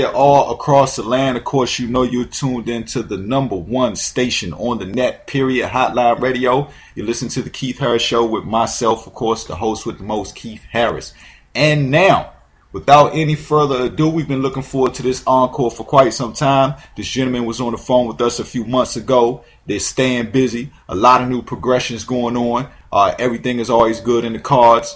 all across the land. Of course, you know you're tuned into the #1 station on the net, period, Hotline Radio. You listen to the Keith Harris Show with myself, of course, the host with the most, Keith Harris. And now, without any further ado, we've been looking forward to this encore for quite some time. This gentleman was on the phone with us a few months ago. They're staying busy. A lot of new progressions going on. Everything is always good in the cards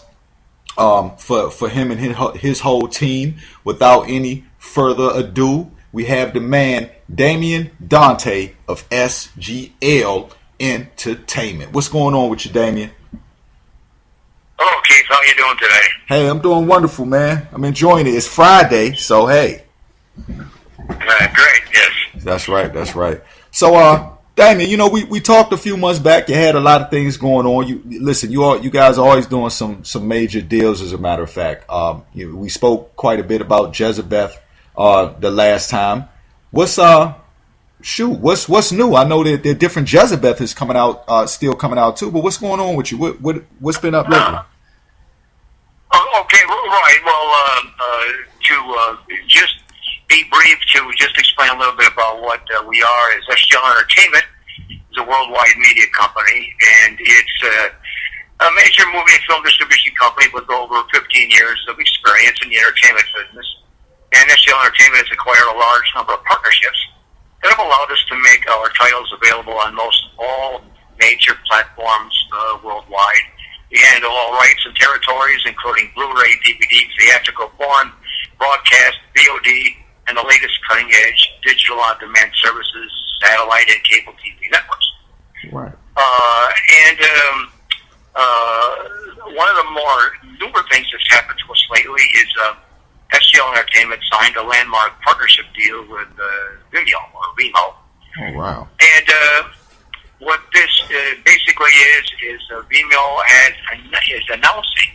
for him and his whole team. Without any further ado, we have the man Damien Dante of SGL Entertainment. What's going on with you, Damien? Hello, Keith. How you doing today? Hey, I'm doing wonderful, man. I'm enjoying it. It's Friday, so hey. Great, yes. That's right. So, Damien, you know, we talked a few months back. You had a lot of things going on. You guys are always doing some major deals, as a matter of fact. We spoke quite a bit about JEZEBETH the last time. What's new? I know that different JEZEBETH is coming out, still coming out too. But what's going on with you? What's been up lately? Okay, right. Well, to just be brief, to just explain a little bit about what we are as SGL Entertainment is a worldwide media company, and it's a major movie and film distribution company with over 15 years of experience in the entertainment business. And SGL Entertainment has acquired a large number of partnerships that have allowed us to make our titles available on most all major platforms worldwide. We handle all rights and territories, including Blu-ray, DVD, theatrical form, broadcast, VOD, and the latest cutting-edge digital on-demand services, satellite and cable TV networks. Right. One of the more newer things that's happened to us lately is SGL Entertainment signed a landmark partnership deal with Vemo. Oh, wow. And what this basically is Vemo is announcing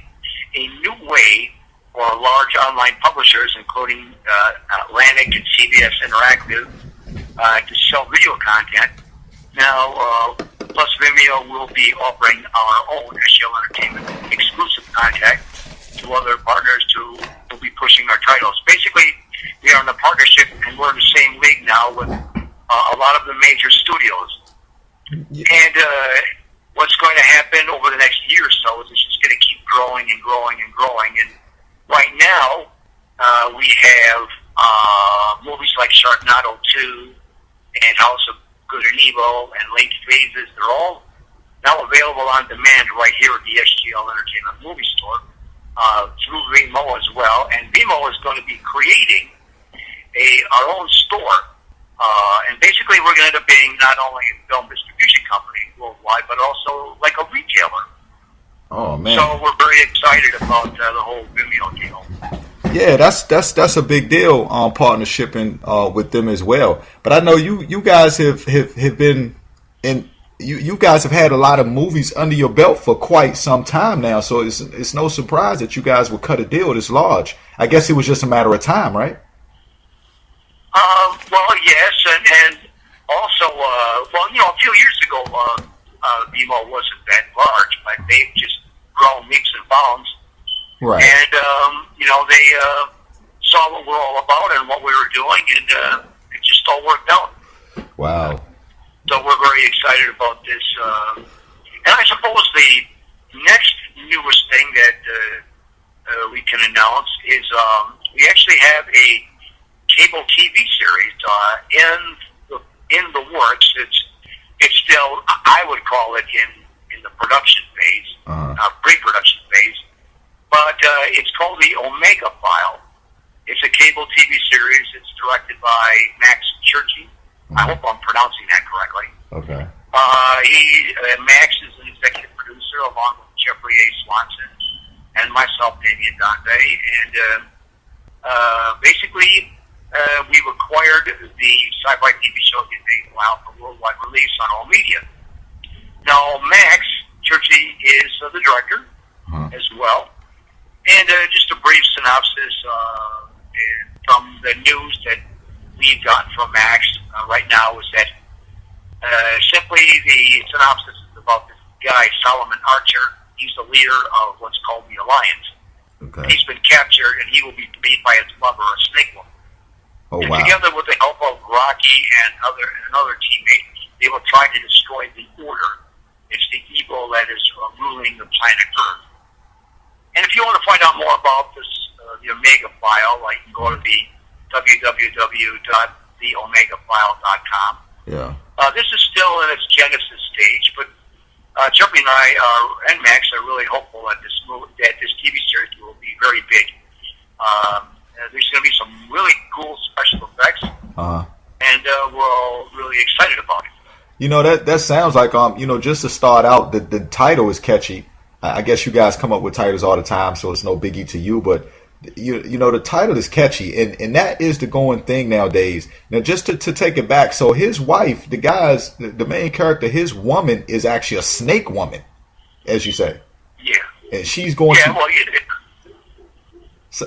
a new way for large online publishers, including Atlantic and CBS Interactive, to sell video content. Now, plus Vimeo will be offering our own SGL Entertainment exclusive content to other partners to be pushing our titles. Basically, we are in a partnership, and we're in the same league now with a lot of the major studios. Yeah. And what's going to happen over the next year or so is it's just going to keep growing and growing and growing. And right now, we have movies like Sharknado 2 and House of Good and Evil and Late Phases. They're all now available on demand right here at the SGL Entertainment Movie Store through Vemo as well. And Vemo is going to be creating our own store. And basically, we're going to end up being not only a film distribution company worldwide, but also like a retailer. Oh man! So we're very excited about the whole Vimeo deal. Yeah, that's a big deal. Partnershiping with them as well. But I know you guys have been in. You guys have had a lot of movies under your belt for quite some time now. So it's no surprise that you guys would cut a deal this large. I guess it was just a matter of time, right? Well, yes, and also, a few years ago, Vemo wasn't that large, but they've just grown leaps and bounds. Right. And, they saw what we're all about and what we were doing, and it just all worked out. Wow. So we're very excited about this. And I suppose the next newest thing that we can announce is we actually have a cable TV series in the works. It's still, I would call it in the production phase, pre-production phase, but it's called the Omega File. It's a cable TV series. It's directed by Max Churchy. I hope I'm pronouncing that correctly. Okay. Max is an executive producer along with Jeffrey A. Swanson and myself, Damien Dante, and basically. We've acquired the sci-fi TV show that they allow for worldwide release on all media. Now, Max Churchy is the director as well. And just a brief synopsis from the news that we've gotten from Max right now is that simply the synopsis is about this guy, Solomon Archer. He's the leader of what's called the Alliance. Okay. He's been captured, and he will be freed by his lover, a snake woman. Oh, And wow. together with the help of Rocky and another teammate, they will try to destroy the Order. It's the evil that is ruling the planet Earth. And if you want to find out more about this, the Omega File, you can go to the www.theomegafile.com. Yeah. This is still in its genesis stage, but Jumpy and I and Max are really hopeful that this TV series will be very big. There's going to be some really cool special effects, and we're all really excited about it. You know, that sounds like just to start out, the title is catchy. I guess you guys come up with titles all the time, so it's no biggie to you. But you know, the title is catchy, and that is the going thing nowadays. Now, just to take it back, so his wife, the main character, his woman is actually a snake woman, as you say. Yeah. And she's going to. Well, So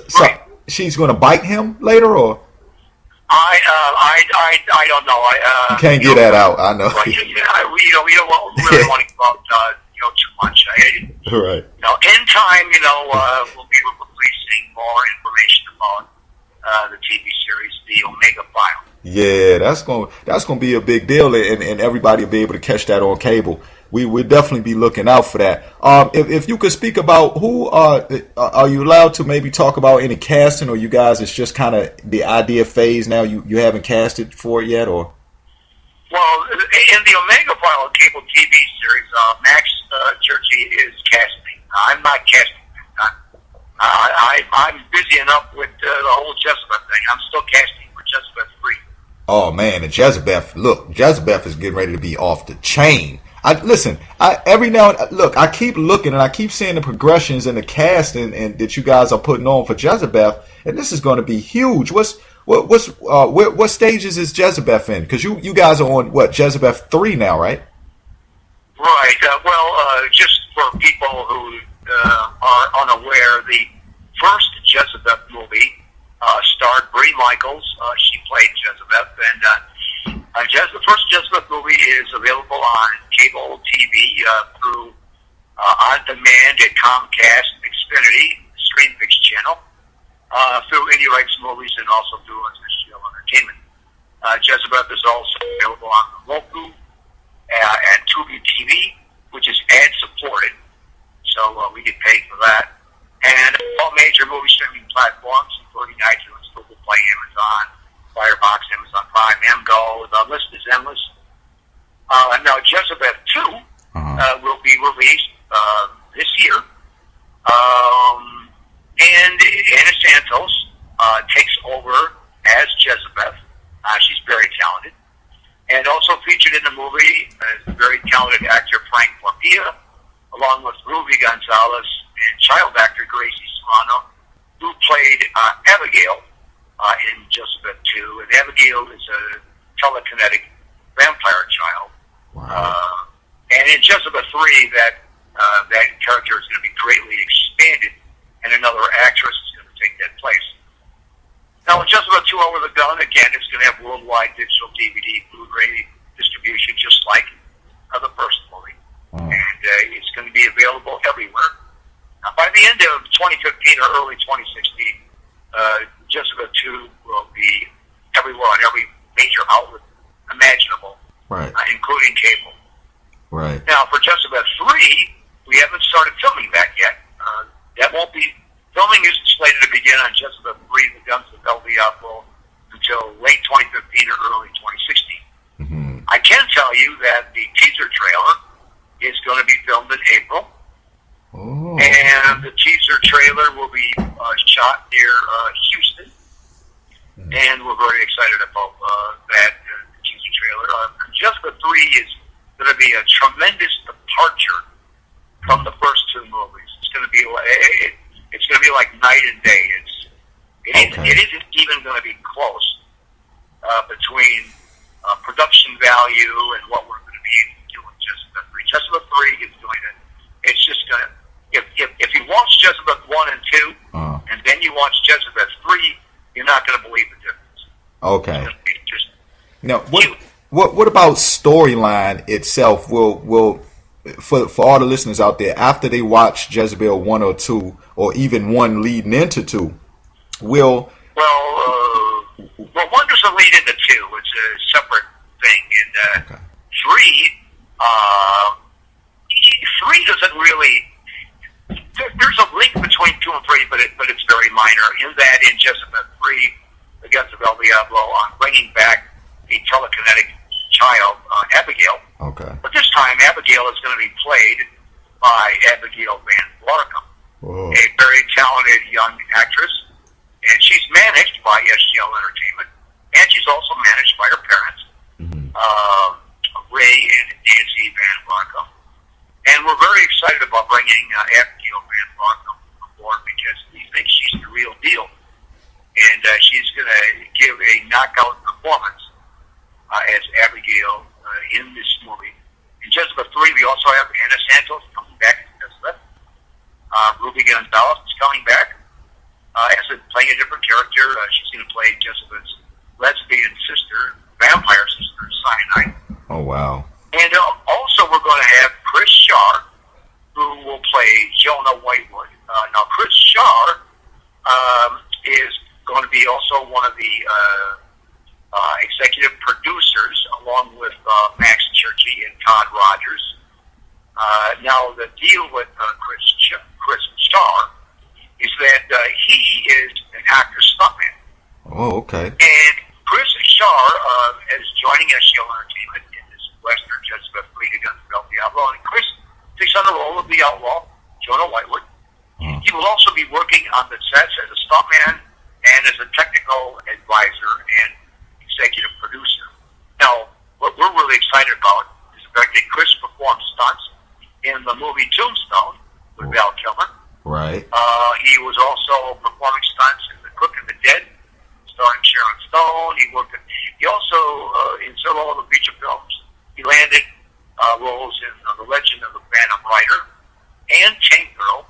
she's going to bite him later, or I don't know. you can't get that out. I know. Well, we don't really want to go out, too much. Right. In time, we'll be releasing more information about the TV series, the Omega File. Yeah, that's gonna be a big deal, and everybody will be able to catch that on cable. We'll definitely be looking out for that. If you could speak about who are you allowed to maybe talk about any casting, or you guys it's just kind of the idea phase now? You haven't casted for it yet, or? Well, in the Omega File cable TV series, Max Churchy is casting. I'm not casting. I'm busy enough with the whole Jezebeth thing. I'm still casting for Jezebeth 3. Oh man, and Jezebeth is getting ready to be off the chain. Every now and look, I keep looking and I keep seeing the progressions and the cast and that you guys are putting on for Jezebeth, and this is going to be huge. What stages is Jezebeth in? Because you guys are on Jezebeth 3 now, right? Right. Just for people who are unaware, the first Jezebeth movie starred Brie Michaels. She played Jezebeth, and the first Jezebeth movie is available on cable TV through on demand at Comcast, Xfinity, StreamPix channel, through Indie Rights Movies, and also through SGL Entertainment. Jezebeth is also available on Roku and Tubi TV, which is ad supported, so we get paid for that. And all major movie streaming platforms, including iTunes, Google Play, Amazon, Firebox, Amazon Prime, MGO. The list is endless. Now, Jezebeth 2 will be released this year. And Anna Santos takes over as Jezebeth. She's very talented. And also featured in the movie is the very talented actor Frank Porpia, along with Ruby Gonzalez and child actor Gracie Serrano, who played Abigail in Jezebeth 2. And Abigail is a telekinetic vampire child. Wow. And in Jezebeth 3, that character is going to be greatly expanded, and another actress is going to take that place. Now, with Jezebeth 2 Over the Gun, again, it's going to have worldwide digital DVD, Blu-ray distribution, just like the first movie. And it's going to be available everywhere. Now, by the end of 2015 or early 2016, Jezebeth 2 will be everywhere on every major outlet imaginable, Right. Including cable. Right. Now, for Jezebeth 3, we haven't started filming that yet. That won't be... Filming isn't slated to begin on Jezebeth 3, The Guns of El Diablo, until late 2015 or early 2016. Mm-hmm. I can tell you that the teaser trailer is going to be filmed in April. Oh. And the teaser trailer will be shot near Houston. And we're very excited about that teaser trailer. Jezebeth 3 is going to be a tremendous departure from the first two movies. It's going to be like night and day. It isn't even going to be close between production value and what we're going to be doing. Jezebeth 3. Jezebeth 3 is going to. It's just going to. If you watch Jezebeth 1 and 2, and then you watch Jezebeth 3, you're not going to believe the difference. Okay. Just now, what about storyline itself? Will for all the listeners out there, after they watch Jezebel 1 or 2, or even 1 leading into 2, will well, 1, doesn't lead into 2. It's a separate thing. And Okay. 3 doesn't really. There's a link between 2 and 3, but it's very minor. In that, in Jezebeth 3, against the Diablo, on bringing back a telekinetic child, Abigail. Okay. But this time, Abigail is going to be played by Abigail Van Vlodderkamp, Whoa. a very talented young actress, and she's managed by SGL Entertainment, and she's also managed by her parents, Ray and Nancy Van Vlodderkamp. And we're very excited about bringing Abigail Van Vlodderkamp on board because we think she's the real deal, and she's going to give a knockout performance as Abigail in this movie. In Jezebeth 3, we also have Anna Santos coming back as Jezebeth. Ruby Gonzalez is coming back playing a different character. She's going to play Jezebeth's lesbian sister, vampire sister, Cyanide. Oh, wow. And also we're going to have Chris Shaw, who will play Jonah Whitewood. Now, Chris Shaw is going to be also one of the executive producers, along with Max Churchy and Todd Rogers. Now, the deal with Chris Shaw is that he is an actor stuntman. Oh, okay. And Chris Shaw is joining SGL Entertainment in this Western Jezebeth League against El Diablo. And Chris takes on the role of the outlaw, Jonah Whitewood. He will also be working on the sets as a stuntman and as a technical advisor and executive producer. Now, what we're really excited about is the fact that Chris performed stunts in the movie Tombstone with Val Kilmer. Right. He was also performing stunts in The Cook and the Dead, starring Sharon Stone. He also, in several other feature films, he landed roles in The Legend of the Phantom Rider and Tank Girl.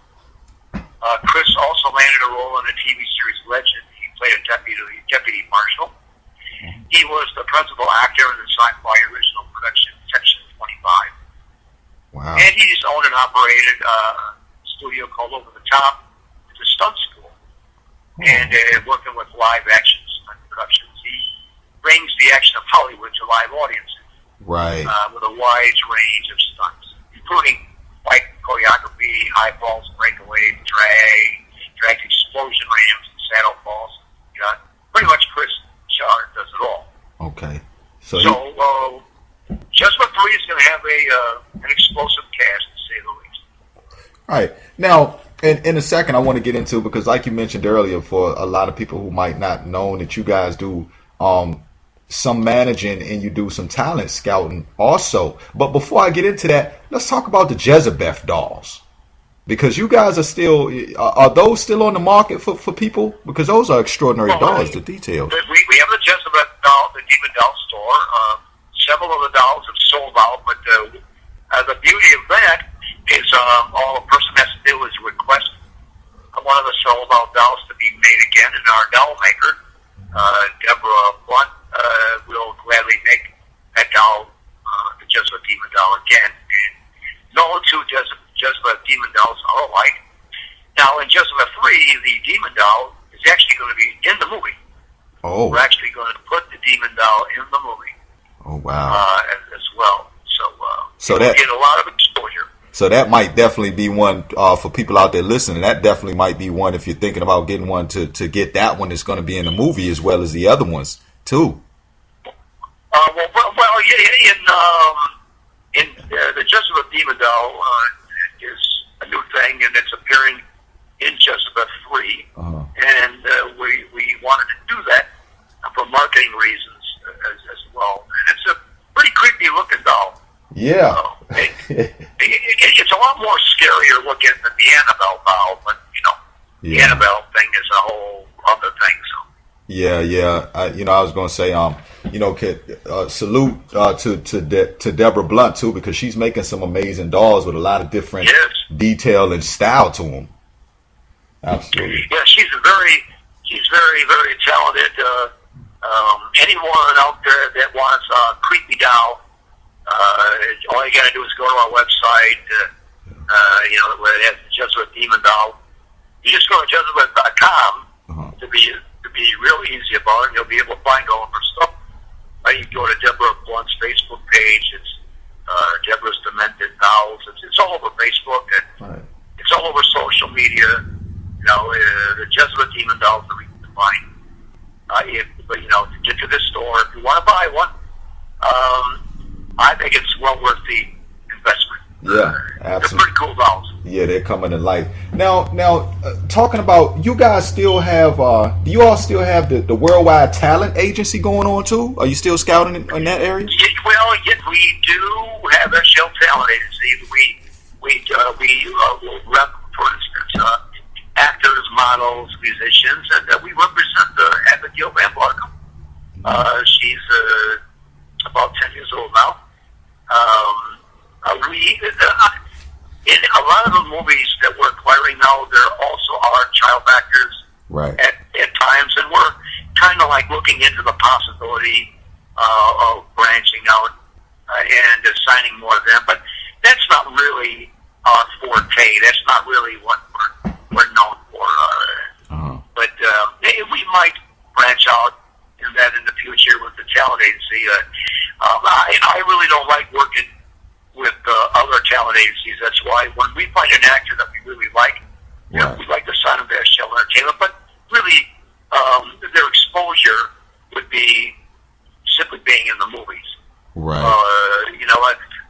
Chris also landed a role in the TV series Legend. He played a deputy marshal. He was the principal actor in the sci-fi original production Section 25. Wow. And he's owned and operated a studio called Over the Top. It's a stunt school. And working with live action stunt productions, he brings the action of Hollywood to live audiences. Right. With a wide range of stunts, including fight choreography, high falls, breakaway, drag explosion ramps, and saddle falls. You know, pretty much Chris Shaw does it all. Okay. So Jezebeth 3 is going to have an explosive cast, to say the least. All right. Now, in a second, I want to get into, because like you mentioned earlier, for a lot of people who might not know that you guys do some managing and you do some talent scouting also. But before I get into that, let's talk about the Jezebeth dolls. Because you guys are those still on the market for people? Because those are extraordinary dolls, the details. We have the Jezebeth doll, the Demon Doll store. Several of the dolls have sold out, but the beauty of that is all a person has to do is request one of the sold out dolls to be made again, and our doll maker, Deborah Blunt, will gladly make that doll, the Jezebeth Demon doll again. And no two Jezebeth Demon dolls are alike. Now, in Jezebeth 3, the Demon doll is actually going to be in the movie. Oh. We're actually going to put the Demon doll in the movie. Oh, wow. As well. So that get a lot of exposure. So that might definitely be one for people out there listening. That definitely might be one if you're thinking about getting one to get that one that's going to be in the movie as well as the other ones too. In the Jezebeth Demon doll is a new thing, and it's appearing in Jezebeth 3, and we wanted to do that for marketing reasons as well. And it's a pretty creepy looking doll. Yeah. It's a lot more scarier looking than the Annabelle doll, but the Annabelle thing is a whole other thing. So. Yeah. I was going to say, salute to Deborah Blunt too, because she's making some amazing dolls with a lot of different detail and style to them. Absolutely. Yeah, she's very, very talented. Anyone out there that wants a creepy doll, all you got to do is go to our website, where it has the Jezebeth Demon doll. You just go to Jezebeth.com to be real easy about it, and you'll be able to find all of her go to Deborah Blunt's Facebook page. It's Deborah's Demented Bowels. It's all over Facebook, and Right. it's all over social media. You know, the Jezebeth Demon Dolls that we can find. But, you know, to get to this store, if you want to buy one, I think it's well worth the investment. Yeah, They're absolutely. pretty cool dolls. Yeah, they're coming to life. Now, talking about, you guys still have, do you all still have the Worldwide Talent Agency going on too? Are you still scouting in that area? Well, we do have SGL Talent Agency. We rep, for instance, actors, models, musicians, and we represent Abigail Van Barkum. She's about 10 years old now. In a lot of the movies that we're acquiring now, there also are child actors Right. at times, and we're kind of like looking into the possibility of branching out and assigning more of them. But that's not really our forte. That's not really what we're known for. But we might branch out in that in the future with the talent agency. I really don't like working with other talent agencies. That's why when we find an actor that we really like, Right. we like to sign them to SGL Entertainment. But really, their exposure would be simply being in the movies. Right. You know,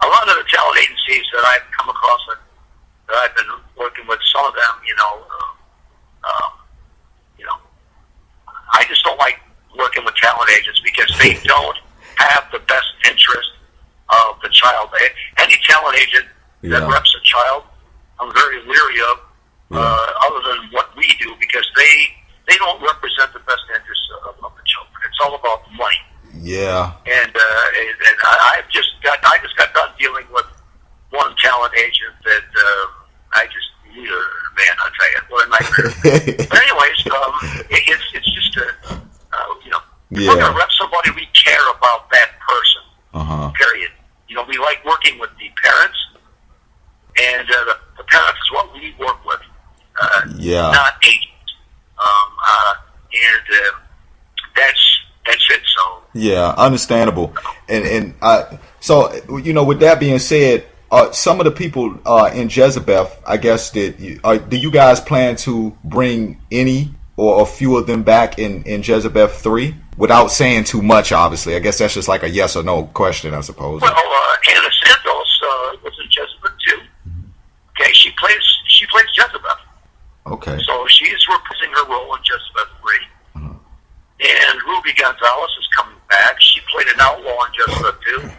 a lot of the talent agencies that I've come across that I've been working with, some of them, you know, I just don't like working with talent agents because they don't have the best interest of the child. Any talent agent that reps a child, I'm very leery of, other than what we do, because they don't represent the best interests of the children. It's all about money. Yeah. And I just got done dealing with one talent agent that I just, man, I'll tell you, what a nightmare. But anyways, it's just if we're going to rep somebody, we care about that person. Period. You know, we like working with the parents, and the parents is what we work with. Not agents. That's it. So yeah, understandable. And so, you know, with that being said, some of the people in Jezebeth, I guess, do you guys plan to bring any or a few of them back in Jezebeth 3 without saying too much? Obviously, I guess that's just like a yes or no question, I suppose. Well, Anna Santos was in Jezebeth 2. Okay, she plays Jezebeth. Okay. So she's reprising her role in Jezebeth 3. And Ruby Gonzalez is coming back. She played an outlaw in Jezebeth 2.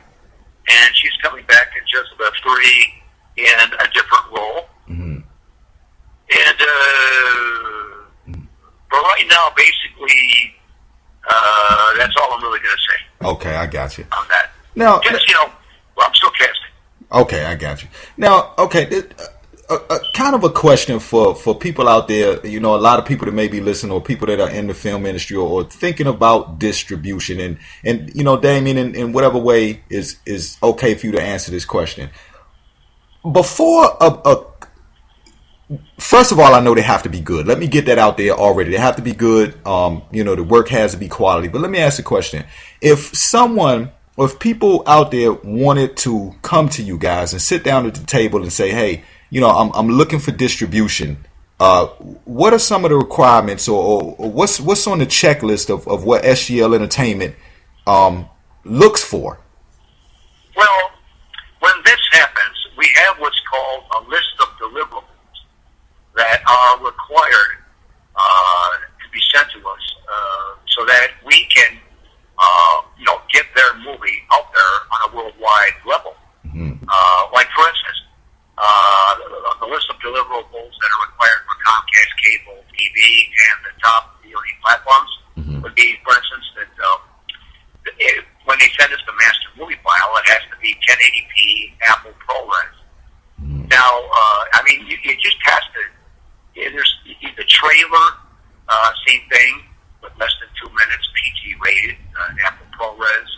And she's coming back in Jezebeth 3 in a different role. And but right now, basically, that's all I'm really going to say. Okay, I got you. On that. Now, just, well, I'm still casting. Okay, I got you. Now, okay, kind of a question for people out there, you know, a lot of people that may be listening, or people that are in the film industry, or thinking about distribution, and you know, Damien, in whatever way is okay for you to answer this question. Before first of all, I know they have to be good. Let me get that out there already. They have to be good. You know, the work has to be quality. But let me ask a question. If people out there wanted to come to you guys and sit down at the table and say, hey, you know, I'm looking for distribution. What are some of the requirements, or what's on the checklist of what SGL Entertainment looks for? Well, when this happens, we have what's called a list of deliverables that are required to be sent to us, so that we can, get their movie out there on a worldwide level. Like, for instance, the list of deliverables that are required for Comcast cable TV and the top VOD platforms would be, for instance, that when they send us the master movie file, it has to be 1080p Apple ProRes. Now, I mean, you just have to. There's the trailer, same thing, with less than 2 minutes, PG rated, Apple ProRes.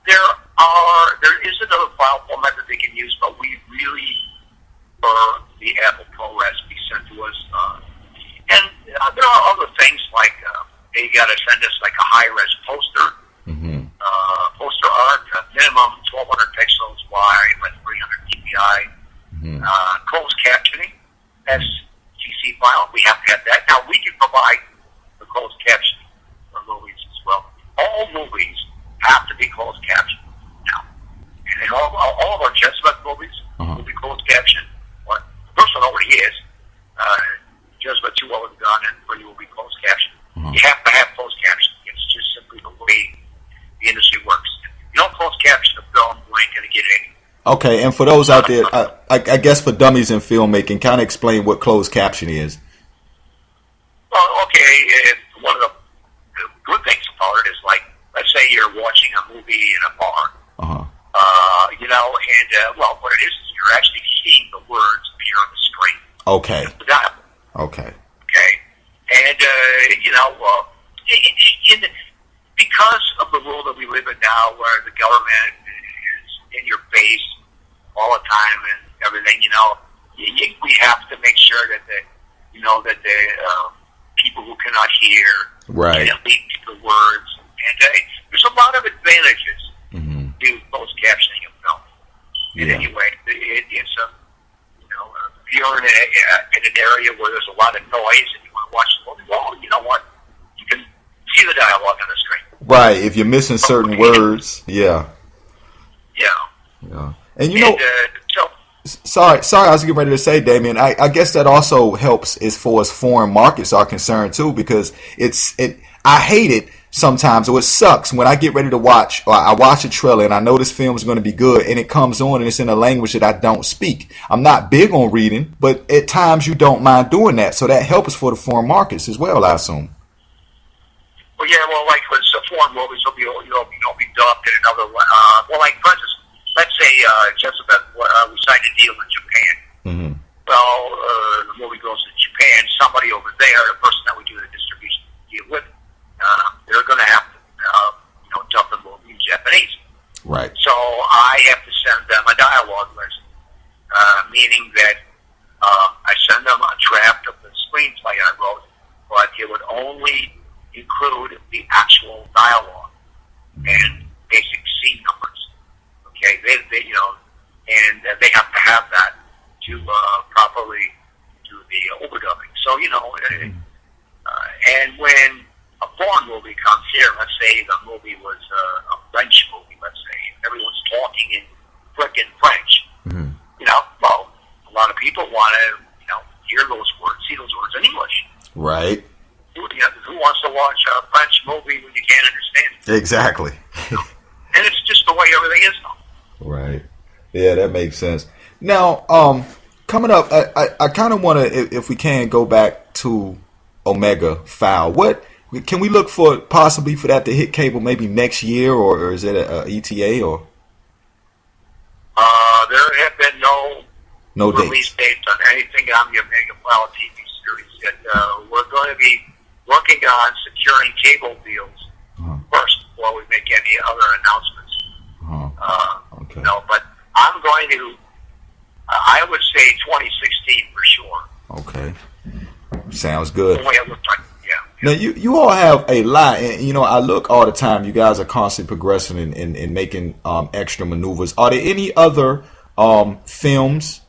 There is another file format that they can use, but we really prefer the Apple ProRes be sent to us. And there are other things like they got to send us like a high-res poster all movies have to be closed captioned now. And all of our JEZEBETH movies will be closed captioned. Well, the first one already is. JEZEBETH 2 will be gone, and 3 will be closed captioned. You have to have closed captioning. It's just simply the way the industry works. You don't close caption a film, you ain't going to get any. Okay, and for those out there, I guess for dummies in filmmaking, kind of explain what closed caption is. Well, okay, one of the good things about it is, like, let's say you're watching a movie in a bar, you know, and, well, what it is you're actually seeing the words appear on the screen. Okay. The dialogue. Okay. Okay. And, you know, because of the world that we live in now, where the government is in your face all the time and everything, you know, we have to make sure that the people who cannot hear can lead to the words. And there's a lot of advantages to closed captioning of film. In any way, it's a, you know, if you're in an area where there's a lot of noise and you want to watch the movie, well, you know what? You can see the dialogue on the screen. Right. If you're missing certain words, yeah. And you know, sorry, I was getting ready to say, Damien, I guess that also helps as far as foreign markets are concerned too, because I hate it sometimes, or it sucks when I get ready to watch, or I watch a trailer and I know this film is going to be good, and it comes on and it's in a language that I don't speak. I'm not big on reading, but at times you don't mind doing that, so that helps for the foreign markets as well, I assume. Well, yeah, well, like with foreign movies, will be dubbed in another. Well, like for instance, let's say JEZEBETH, we signed a deal in Japan. Well, the movie goes to Japan. Somebody over there, the person that we do the distribution deal with, they're going to have to, dub the movie in Japanese. Right. So I have to send them a dialogue list, meaning that I send them a draft of the screenplay I wrote, but it would only include the actual dialogue and basic scene numbers. Okay, they and they have to have that to properly do the overdubbing. So and when a foreign movie comes here, let's say the movie was a French movie, let's say everyone's talking in frickin' French. Well, a lot of people want to hear those words, see those words in English. Right. Who wants to watch a French movie when you can't understand it? Exactly. And it's just the way everything is now. Right. Yeah, that makes sense. Now, coming up, I kind of want to, if we can, go back to Omega Foul. What can we look for possibly for that to hit cable maybe next year, or is it a ETA or? There have been no release dates on anything on the Omega Foul TV series yet. We're going to be working on securing cable deals first before we make any other announcements. Okay. But I'm going to, I would say 2016 for sure. Okay. Sounds good. Yeah. Now, you all have a lot, and I look all the time. You guys are constantly progressing and making extra maneuvers. Are there any other films,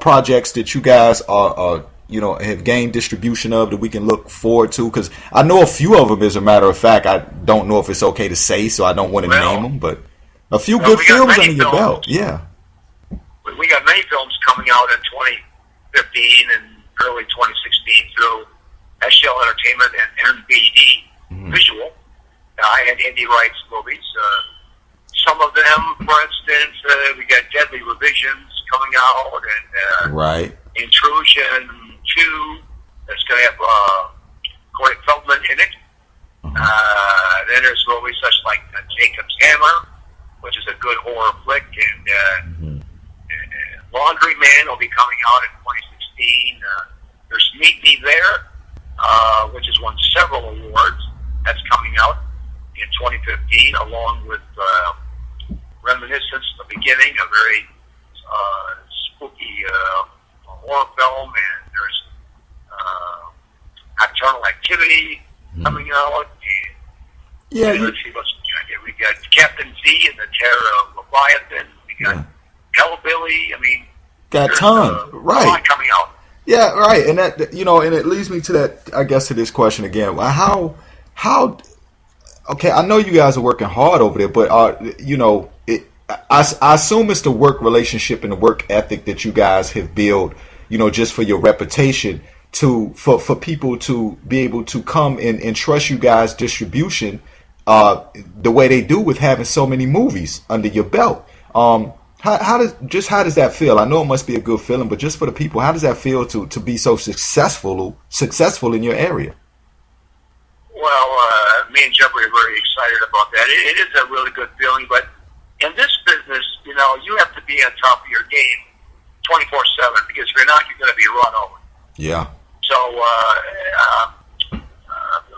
projects that you guys are have gained distribution of that we can look forward to? Because I know a few of them, as a matter of fact. I don't know if it's okay to say, so I don't want to name them, but a few good films under your belt. Yeah. We got many films coming out in 2015 and early 2016 through SGL Entertainment and NBD Visual. I had indie rights movies. Some of them, for instance, we got Deadly Revisions coming out, and Intrusion 2, that's going to have Corey Feldman in it. Then there's movies such like Jacob's Hammer, which is a good horror flick, and Laundry Man will be coming out in 2016. There's Meet Me There, which has won several awards. That's coming out in 2015, along with Reminiscence, The Beginning, a very spooky horror film, and there's Nocturnal Activity coming out. And let's see what's we got Captain Z and the Terror of Leviathan. We got Hellbilly. I mean, got a ton, right? A lot coming out. Yeah, right, and that and it leads me to that. I guess to this question again: how okay, I know you guys are working hard over there, but you know, I assume it's the work relationship and the work ethic that you guys have built, you know, just for your reputation for people to be able to come and trust you guys distribution the way they do with having so many movies under your belt. How does that feel? I know it must be a good feeling, but just for the people, how does that feel to be so successful in your area? Well, me and Jeffrey are very excited about that. It is a really good feeling, but in this business, you know, you have to be on top of your game 24/7, because if you're not, you're going to be run over. Yeah. So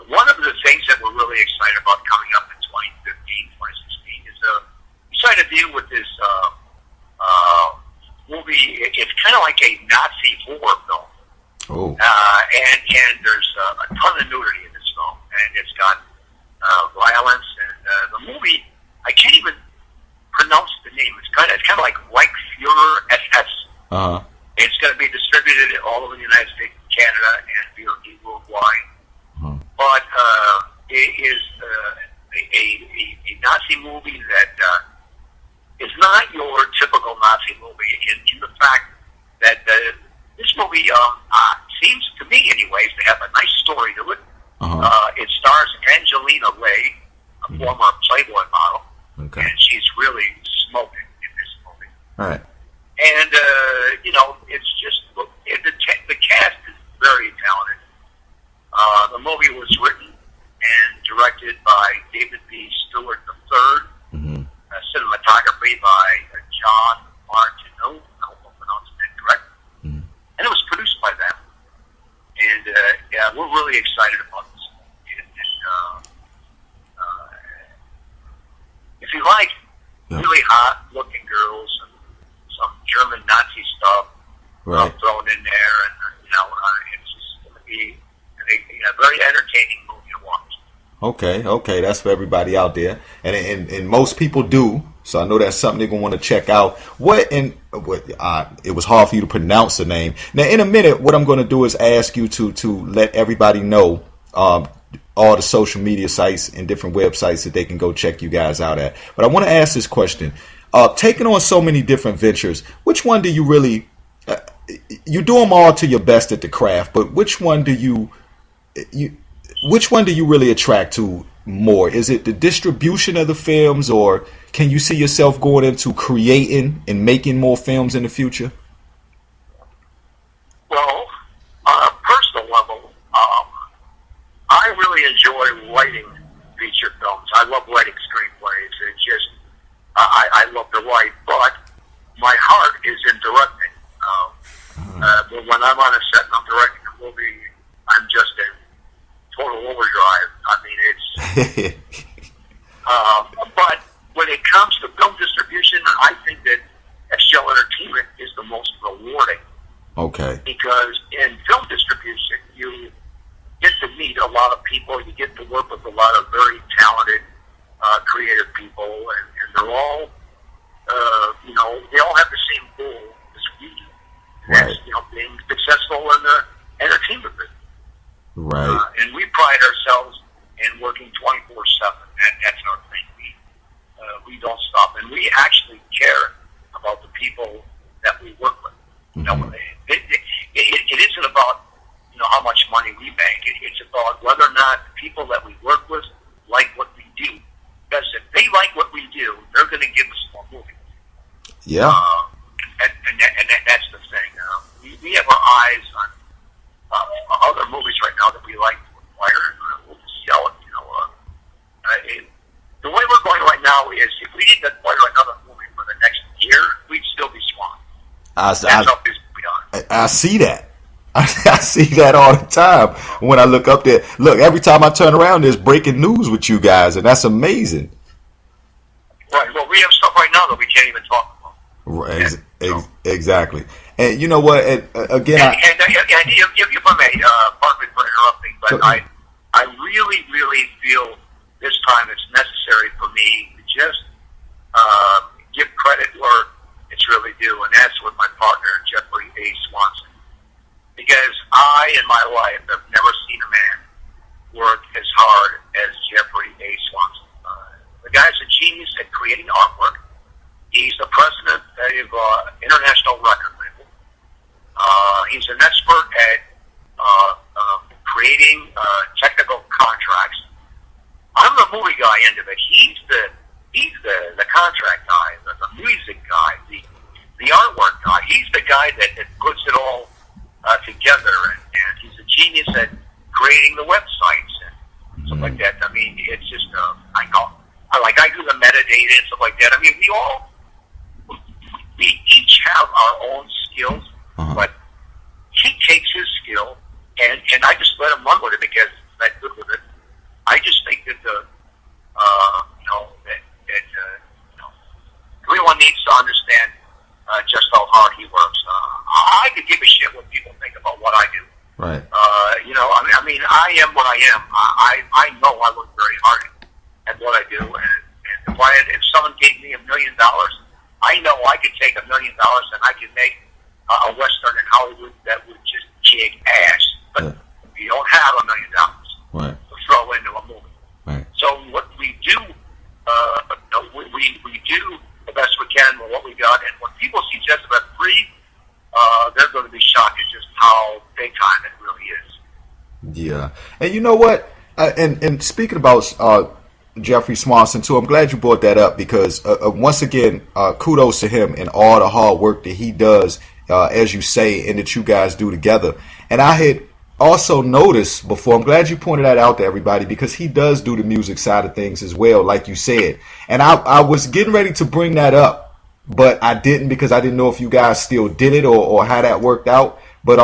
one of the things that we're really excited about coming up in 2015, 2016 is we signed a deal with this movie. It's kind of like a Nazi horror film. Oh. And there's a ton of nudity in this film, and it's got violence. And the movie, I can't even pronounce the name. It's kind of like Reichsfuhrer SS. Uh-huh. It's going to be distributed all over the United States, Canada, and VOD worldwide. Uh-huh. But it is a Nazi movie that is not your typical Nazi movie in the fact that this movie seems to me, anyways, to have a nice story to it. Uh-huh. It stars Angelina Ray, a former Playboy model, and she's really smoking in this movie. All right. And you know, it's just the cast is very talented. The movie was written and directed by David B. Stewart III. Mm-hmm. Cinematography by John Martineau. I hope I'm pronouncing that correct. Mm-hmm. And it was produced by them. And yeah, we're really excited about this. If you like really hot-looking girls and some German Nazi stuff thrown in there, and you know, it's just going to be a very entertaining movie to watch. Okay, that's for everybody out there, and most people do. So I know that's something they're gonna want to check out. It was hard for you to pronounce the name. Now, in a minute, what I'm going to do is ask you to let everybody know all the social media sites and different websites that they can go check you guys out at. But I want to ask this question: taking on so many different ventures, which one do you really? You do them all to your best at the craft, but which one do you really attract to more? Is it the distribution of the films, or can you see yourself going into creating and making more films in the future? Well, on a personal level, I really enjoy writing feature films. I love writing screenplays. It's just, I love to write, but my heart is in directing. But when I'm on a set and I'm directing a movie, I'm just in total overdrive. I mean, it's... but when it comes to film distribution, I think that SGL Entertainment is the most rewarding. Okay. Because in film distribution, you get to meet a lot of people. You get to work with a lot of very talented, creative people, and they're all, they all have the same goal as we do. Right. That's, being successful in the entertainment business. Right. And we pride ourselves in working 24/7. That's our thing. We don't stop, and we actually care about the people that we work with. Mm-hmm. It isn't about how much money we make. It's about whether or not the people that we work with like what we do. Because if they like what we do, they're going to give us more movies. Yeah. And that's the thing. We have our eyes on other movies right now that we like to acquire, and we'll just sell it. The way we're going right now is if we didn't acquire another movie for the next year, we'd still be swamped. That's how busy we are. I see that. I see that all the time when I look up there. Look, every time I turn around, there's breaking news with you guys, and that's amazing. Right. Well, we have stuff right now that we can't even talk about. Right. Exactly. And you know what? Again, if I may, pardon me for interrupting, but I really, really feel this time it's necessary for me to just give credit where it's really due, and that's with my partner, Jeffrey A. Swanson. Because I, in my life, have never seen a man work as hard as Jeffrey A. Swanson. creating artwork. He's the president of International Record Label. He's an expert at creating technical contracts. I'm the movie guy end of it. He's the contract guy, the music guy, the artwork guy. He's the guy that puts it all together, and he's a genius at creating the websites and stuff like that. I mean, it's just I do the metadata and stuff like that. I mean, we each have our own skills, but he takes his skill and I just let him run with it because he's that good with it. I just think that everyone needs to understand just how hard he works. I could give a shit what people think about what I do. Right. I mean, I am what I am. I know I work very hard at what I do, and if someone gave me $1 million, I know I could take $1 million and I could make a Western in Hollywood that would just kick ass. But we don't have $1 million to throw into a movie. Right. So what we do, we do the best we can with what we got. And when people see Jezebeth 3, they're going to be shocked at just how big time it really is. Yeah. And you know what? And speaking about Jeffrey Swanson too, I'm glad you brought that up because once again, kudos to him and all the hard work that he does, as you say, and that you guys do together. And I had also noticed before, I'm glad you pointed that out to everybody because he does do the music side of things as well, like you said. And I was getting ready to bring that up, but I didn't because I didn't know if you guys still did it or how that worked out. But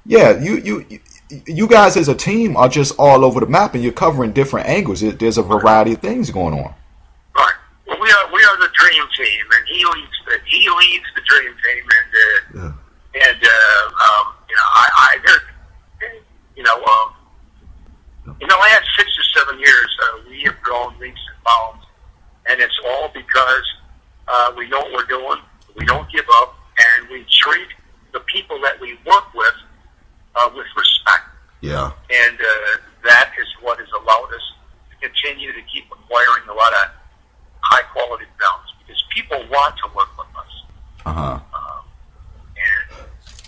yeah, you guys as a team are just all over the map and you're covering different angles. There's a variety of things going on. Right. Well, we are the dream team, and he leads the dream team, in the last 6 or 7 years, we have grown leaps and bounds, and it's all because we know what we're doing, we don't give up, and we treat the people that we work with respect. Yeah. And that is what has allowed us to continue to keep acquiring a lot of high-quality films, because people want to work with us.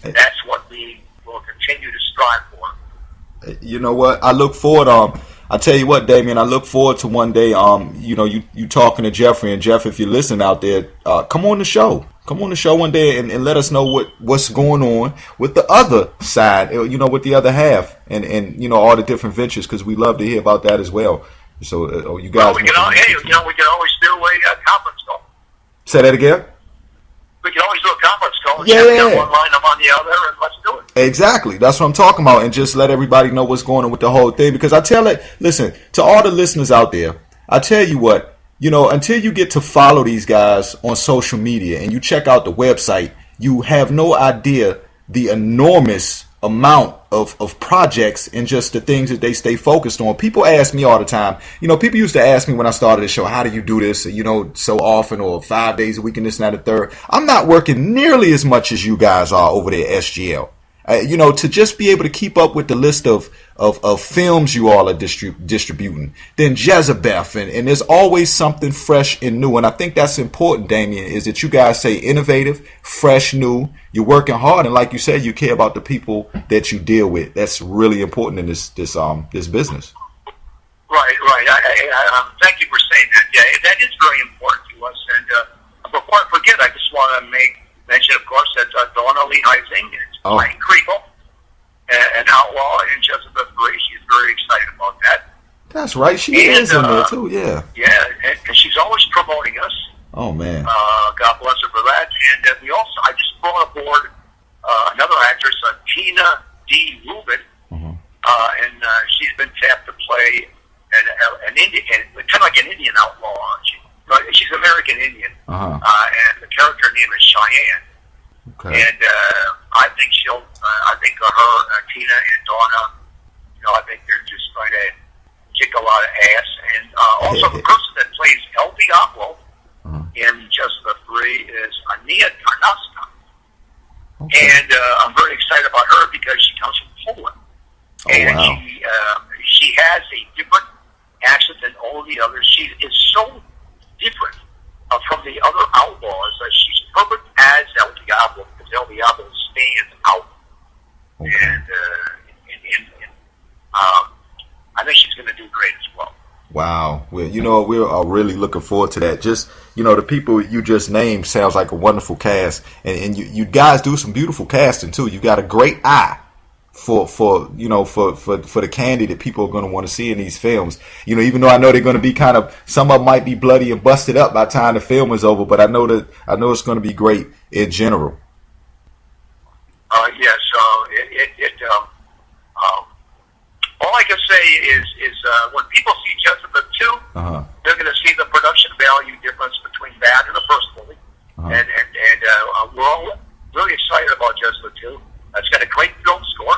And that's what we will continue to strive for. You know what? I look forward. I tell you what, Damien. I look forward to one day. You talking to Jeffrey, and Jeff, if you're listening out there, come on the show. Come on the show one day and let us know what's going on with the other side. With the other half, and all the different ventures, because we love to hear about that as well. So you guys. Well, we can always do a conference call. Say that again. We can always do a conference call. Yeah. One line, I'm on the other, and let's do it. Exactly. That's what I'm talking about. And just let everybody know what's going on with the whole thing. Because listen, to all the listeners out there, I tell you what, until you get to follow these guys on social media and you check out the website, you have no idea the enormous amount of projects and just the things that they stay focused on. People ask me all the time, people used to ask me when I started the show, how do you do this, so often, or 5 days a week and this and that and the third. I'm not working nearly as much as you guys are over there at SGL. To just be able to keep up with the list of films you all are distributing, then Jezebeth, and there's always something fresh and new. And I think that's important, Damien, is that you guys say innovative, fresh, new. You're working hard, and like you said, you care about the people that you deal with. That's really important in this business. Right. Thank you for saying that. Yeah, that is very important to us. And before I forget, I just want to mention, of course, that Donna Lee Heising is playing Kriegel, an outlaw in Jezebeth 3. She's very excited about that. That's right. She is in there, too, yeah. Yeah, and she's always promoting us. Oh, man. God bless her for that. And I just brought aboard another actress, Tina D. Rubin, and she's been tapped to play an Indian, kind of like an Indian outlaw. She's American Indian, and the character name is Cheyenne. Okay. And I think Tina and Donna, I think they're just going to kick a lot of ass. And also the person that plays El Diablo in Jezebeth 3 is Ania Tarnowska. Okay. And I'm very excited about her because she comes from Poland. Wow. She has a different accent than all the others. She is so different from the other outlaws. She's perfect as El Diablo, because El Diablo stands out. Okay. And I think she's going to do great as well. Wow. Well, we're really looking forward to that. Just, the people you just named sounds like a wonderful cast. And you guys do some beautiful casting too. You got a great eye for the candy that people are going to want to see in these films. Even though I know they're going to be some of them might be bloody and busted up by the time the film is over, but I know it's going to be great in general. Yes. All I can say is when people see Jezebeth 2, they're going to see the production value difference between that and the first movie. And we're all really excited about Jezebeth 2. It's got a great film score.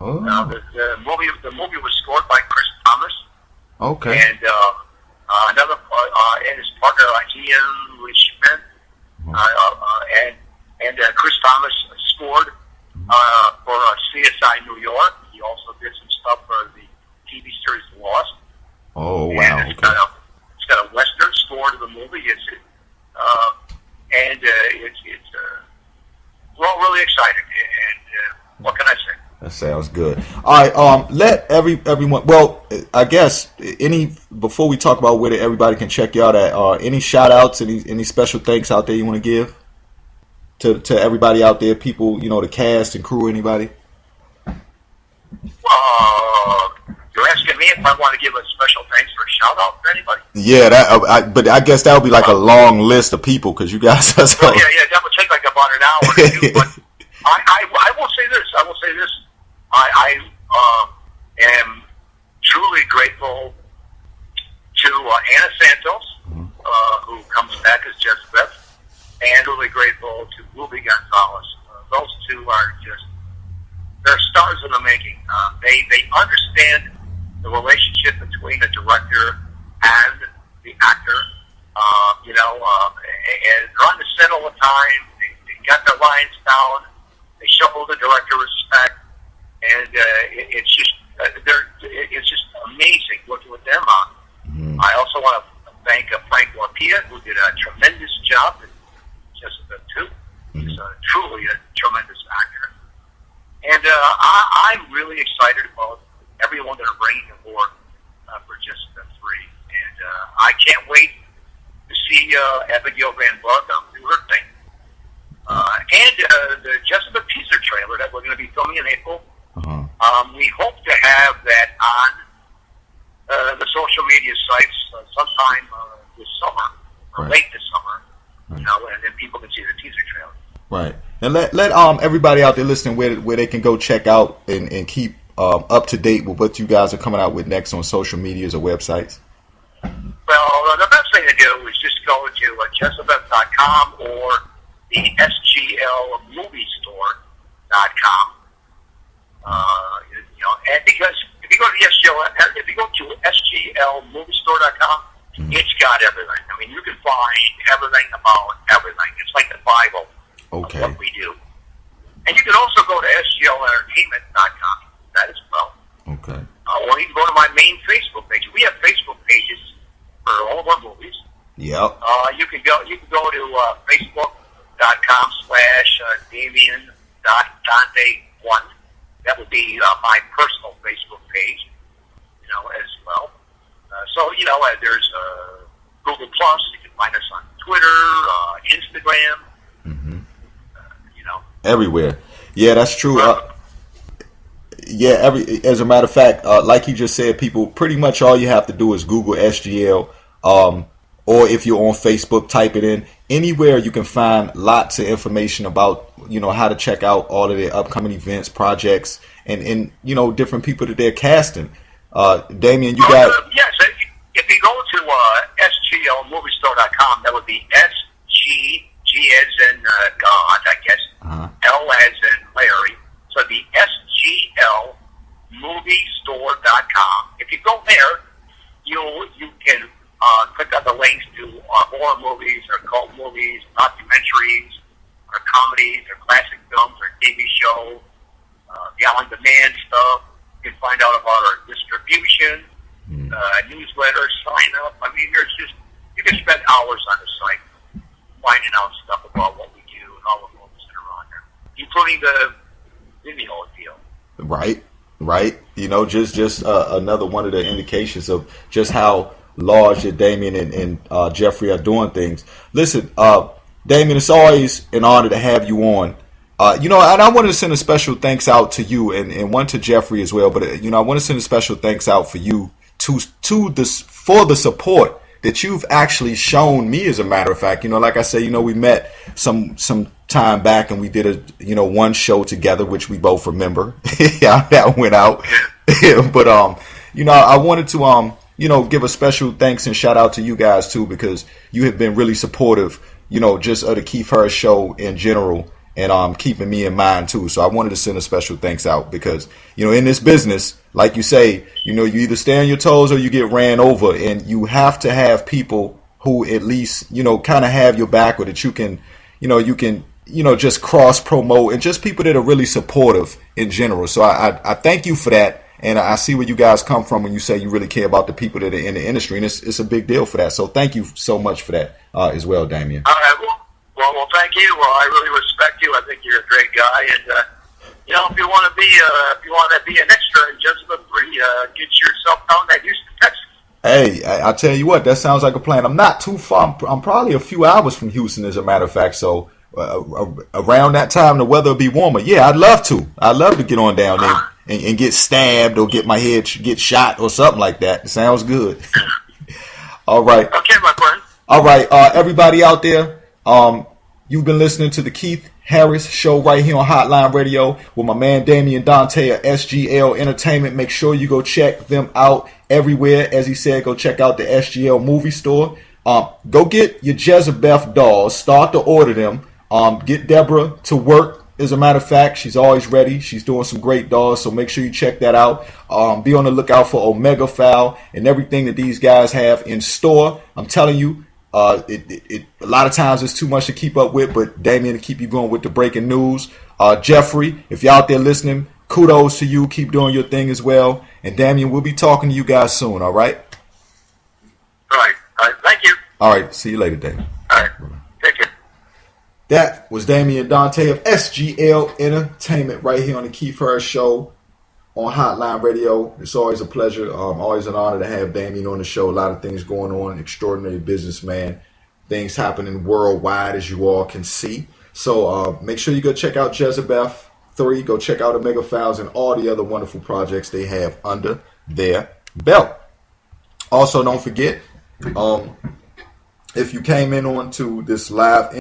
Oh. The movie was scored by Chris Thomas. Okay. And and his partner D.M.V. and Chris Thomas scored for CSI New York. He also did some stuff for the TV series Lost. Oh, wow. And it's got a Western score to the movie. We're all really excited. And what can I say? That sounds good. All right. Let everyone. Well, I guess before we talk about where everybody can check you out at, any shout outs, any special thanks out there you want to give to everybody out there, people, the cast and crew, anybody? You're asking me if I want to give a special thanks or a shout out to anybody? Yeah, but I guess that would be like a long list of people, because you guys are so... Yeah, that would take like about an hour to do, but I will say this. I am truly grateful to Anna Santos, who comes back as Jezebeth, and really grateful to Ruby Gonzalez. Those two are they're stars in the making. They understand the relationship between the director and the actor. And they're on the set all the time. They got their lines down. They show the director respect, and it's just amazing working with them on. Mm-hmm. I also want to thank Frank Lapia, who did a tremendous job in Jezebeth 2. He's truly a tremendous actor. And I'm really excited about everyone that are bringing aboard for Jezebeth 3. And I can't wait to see Abigail Van Buck do her thing. And the Jezebeth teaser trailer that we're going to be filming in April, we hope to have that on the social media sites sometime this summer, or late this summer, and then people can see the teaser trailer. Right. And let everybody out there listening where they can go check out and keep up to date with what you guys are coming out with next on social medias or websites. Well, the best thing to do is just go to JEZEBETH.com or the SGL Moviestore.com. And because if you go to SGL Moviestore.com, it's got everything. I mean, you can find everything about everything. It's like the Bible of what we do. And you can also go to SGLEntertainment.com. That as well. Okay. Or you can go to my main Facebook page. We have Facebook pages for all of our movies. Yep. You can go to Facebook.com / Damien Dante 1. That would be my personal Facebook page, as well. There's Google Plus. You can find us on Twitter, Instagram. Mm-hmm. Everywhere. Yeah, that's true. As a matter of fact, like you just said, people, pretty much all you have to do is Google SGL, or if you're on Facebook, type it in. Anywhere you can find lots of information about, how to check out all of their upcoming events, projects, and different people that they're casting. Damien, you got... Yes, if you go to SGLMoviestore.com, that would be G as in God, I guess, L as in Larry. So it'd be SGLMoviestore.com. If you go there, you can click on the links to horror movies or cult movies, documentaries, or comedies, or classic films, or TV shows, the on-demand stuff. You can find out about our distribution, newsletter, sign up. I mean, you can spend hours on the site. finding out stuff about what we do and all the movies that are on there, including the Vemo deal. Right, right. You know, just another one of the indications of just how large that Damien and Jeffrey are doing things. Listen, Damien, it's always an honor to have you on. You know, and I wanted to send a special thanks out to you and one to Jeffrey as well. But you know, I want to send a special thanks out for you for the support that you've actually shown me. As a matter of fact, you know, like I said, you know, we met some time back and we did one show together, which we both remember. Yeah, that went out. But you know, I wanted to give a special thanks and shout out to you guys too, because you have been really supportive, you know, just of the Keith Harris show in general, and keeping me in mind too. So I wanted to send a special thanks out because, you know, in this business, like you say, you know, you either stay on your toes or you get ran over, and you have to have people who at least, you know, kind of have your back, or that you can just cross promote, and just people that are really supportive in general. So I thank you for that. And I see where you guys come from when you say you really care about the people that are in the industry, and it's a big deal for that. So thank you so much for that as well, Damien. All right, well, thank you. Well, I really respect you. I think you're a great guy, and you know, if you want to be an extra in JEZEBETH PT3, get yourself down to Houston, Texas. Hey, I tell you what, that sounds like a plan. I'm not too far. I'm probably a few hours from Houston, as a matter of fact. So around that time, the weather will be warmer. Yeah, I'd love to get on down there and get stabbed or get my head get shot or something like that. It sounds good. All right. Okay, my friend. All right, everybody out there, you've been listening to the Keith Harris Show right here on Hotline Radio with my man Damien Dante of SGL Entertainment. Make sure you go check them out everywhere. As he said, go check out the SGL movie store. Go get your JEZEBETH dolls. Start to order them. Get Deborah to work. As a matter of fact, she's always ready. She's doing some great dolls, so make sure you check that out. Be on the lookout for Omega Foul and everything that these guys have in store. I'm telling you, a lot of times it's too much to keep up with, but Damien to keep you going with the breaking news. Jeffrey, if you're out there listening, kudos to you. Keep doing your thing as well. And Damien, we'll be talking to you guys soon, all right? All right. Thank you. All right. See you later, Damien. All right. Take care. That was Damien Dante of SGL Entertainment right here on the Keith Harris Show on Hotline Radio. It's always a pleasure. Always an honor to have Damien on the show. A lot of things going on. Extraordinary businessman. Things happening worldwide, as you all can see. So make sure you go check out JEZEBETH PT3. Go check out Omega Files and all the other wonderful projects they have under their belt. Also, don't forget, if you came in onto this live